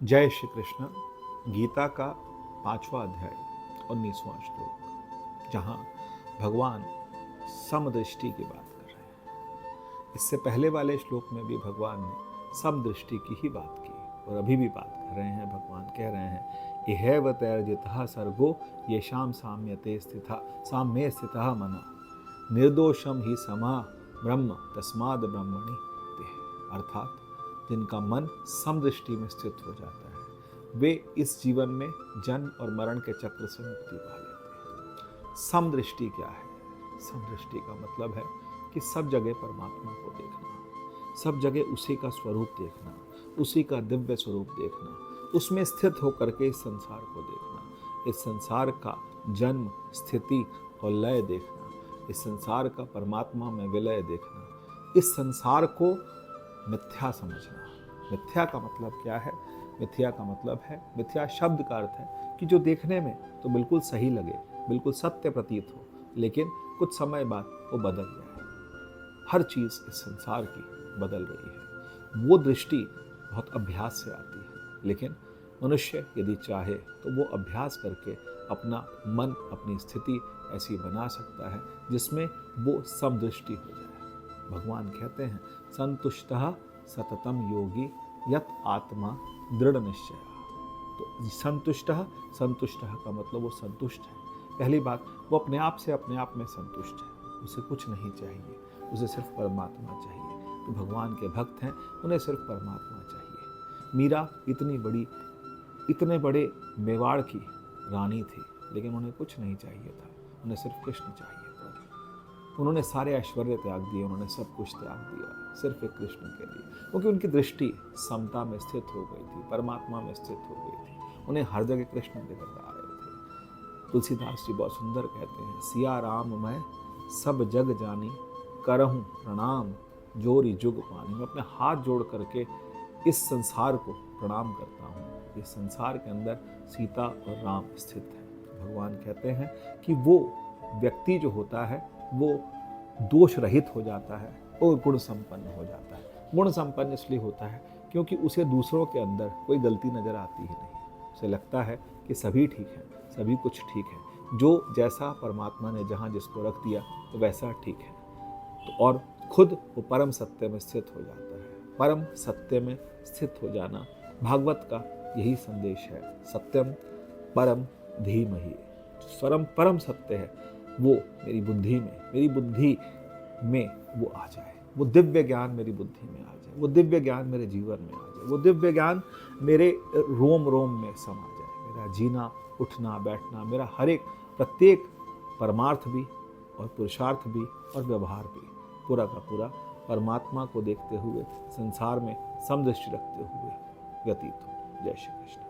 जय श्री कृष्ण। गीता का 5वां अध्याय 19वां श्लोक, जहाँ भगवान समदृष्टि की बात कर रहे हैं। इससे पहले वाले श्लोक में भी भगवान ने समदृष्टि की ही बात की और अभी भी बात कर रहे हैं। भगवान कह रहे हैं इहैव तैर्जितः सर्गो येषां साम्यते स्थिता साम्ये स्थितः मना निर्दोषम ही समा ब्रह्म तस्माद् ब्रह्मणि ते। अर्थात जिनका मन समदृष्टि में स्थित हो जाता है वे इस जीवन में जन्म और मरण के चक्र से मुक्ति पा लेते हैं। समदृष्टि क्या है? समदृष्टि का मतलब है कि सब जगह परमात्मा को देखना, सब जगह उसी का स्वरूप देखना, उसी का दिव्य स्वरूप देखना, उसमें स्थित होकर के इस संसार को देखना, इस संसार का जन्म स्थिति और लय देखना, इस संसार का परमात्मा में विलय देखना, इस संसार को मिथ्या समझना। मिथ्या का मतलब क्या है? मिथ्या का मतलब है, मिथ्या शब्द का अर्थ है कि जो देखने में तो बिल्कुल सही लगे, बिल्कुल सत्य प्रतीत हो, लेकिन कुछ समय बाद वो बदल जाए। हर चीज़ इस संसार की बदल रही है। वो दृष्टि बहुत अभ्यास से आती है, लेकिन मनुष्य यदि चाहे तो वो अभ्यास करके अपना मन, अपनी स्थिति ऐसी बना सकता है जिसमें वो समदृष्टि हो जाए। भगवान कहते हैं संतुष्टः सततम योगी यत आत्मा दृढ़ निश्चय। तो संतुष्टः का मतलब वो संतुष्ट है। पहली बात, वो अपने आप में संतुष्ट है, उसे कुछ नहीं चाहिए, उसे सिर्फ परमात्मा चाहिए। तो भगवान के भक्त हैं, उन्हें सिर्फ परमात्मा चाहिए। मीरा इतने बड़े मेवाड़ की रानी थी, लेकिन उन्हें कुछ नहीं चाहिए था, उन्हें सिर्फ कृष्ण चाहिए था। उन्होंने सारे ऐश्वर्य त्याग दिए, उन्होंने सब कुछ त्याग दिया सिर्फ एक कृष्ण के लिए, क्योंकि उनकी दृष्टि समता में स्थित हो गई थी, परमात्मा में स्थित हो गई थी। उन्हें हर जगह कृष्ण नजर आ रहे थे। तुलसीदास जी बहुत सुंदर कहते हैं, सिया राम मैं सब जग जानी करहूँ प्रणाम जोरी जुग पानी। मैं अपने हाथ जोड़ करके इस संसार को प्रणाम करता हूँ। इस संसार के अंदर सीता और राम स्थित है। भगवान कहते हैं कि वो व्यक्ति जो होता है वो दोष रहित हो जाता है और गुण संपन्न हो जाता है। गुण संपन्न इसलिए होता है क्योंकि उसे दूसरों के अंदर कोई गलती नजर आती ही नहीं। उसे लगता है कि सभी ठीक है, सभी कुछ ठीक है, जो जैसा परमात्मा ने जहाँ जिसको रख दिया तो वैसा ठीक है। तो और खुद वो परम सत्य में स्थित हो जाता है। परम सत्य में स्थित हो जाना भागवत का यही संदेश है। सत्यम परम धीमहि। परम सत्य है वो मेरी बुद्धि में वो आ जाए, वो दिव्य ज्ञान मेरी बुद्धि में आ जाए, वो दिव्य ज्ञान मेरे जीवन में आ जाए, वो दिव्य ज्ञान मेरे रोम रोम में समा जाए। मेरा जीना, उठना, बैठना, मेरा हर एक प्रत्येक परमार्थ भी और पुरुषार्थ भी और व्यवहार भी पूरा का पूरा परमात्मा को देखते हुए, संसार में समदृष्टि रखते हुए व्यतीत हो। जय श्री कृष्ण।